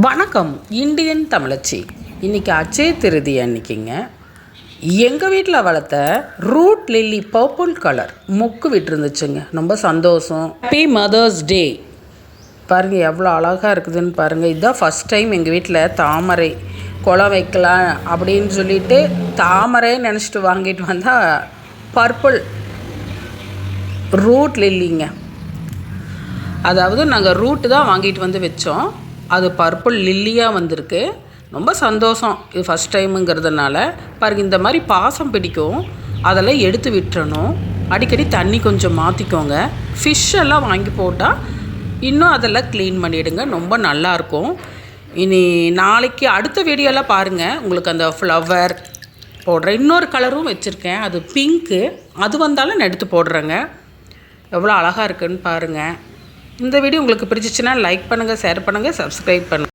வணக்கம். இந்தியன் தமிழச்சி. இன்றைக்கி அட்சய திருதி அன்றைக்கிங்க. எங்கள் வீட்டில் வளர்த்த ரூட் லில்லி பர்பிள் கலர் மொக்கு விட்டுருந்துச்சுங்க. ரொம்ப சந்தோஷம். Happy mother's day. பாருங்கள் எவ்வளோ அழகாக இருக்குதுன்னு பாருங்கள். இதுதான் ஃபஸ்ட் டைம் எங்கள் வீட்டில் தாமரை குளம் வைக்கலாம் அப்படின்னு சொல்லிட்டு தாமரை நினச்சிட்டு வாங்கிட்டு வந்தால் பர்பிள் ரூட் லில்லிங்க. அதாவது நாங்கள் ரூட்டு தான் வாங்கிட்டு வந்து வச்சோம். அது பர்பிள் லில்லியாக வந்திருக்கு. ரொம்ப சந்தோஷம். இது ஃபஸ்ட் டைமுங்கிறதுனால பாருங்கள், இந்த மாதிரி பாசம் பிடிக்கும். அதெல்லாம் எடுத்து விட்டுறணும். அடிக்கடி தண்ணி கொஞ்சம் மாற்றிக்கோங்க. ஃபிஷ்ஷெல்லாம் வாங்கி போட்டால் இன்னும் அதெல்லாம் க்ளீன் பண்ணிவிடுங்க. ரொம்ப நல்லாயிருக்கும். இனி நாளைக்கு அடுத்த வீடியோலாம் பாருங்கள். உங்களுக்கு அந்த ஃப்ளவர் போடுறேன். இன்னொரு கலரும் வச்சுருக்கேன், அது பிங்க்கு. அது வந்தாலும் நான் எடுத்து போடுறேங்க. எவ்வளோ அழகாக இருக்குதுன்னு பாருங்கள். இந்த வீடியோ உங்களுக்கு பிடிச்சிச்சின்னா லைக் பண்ணுங்கள், ஷேர் பண்ணுங்கள், சப்ஸ்கிரைப் பண்ணுங்கள்.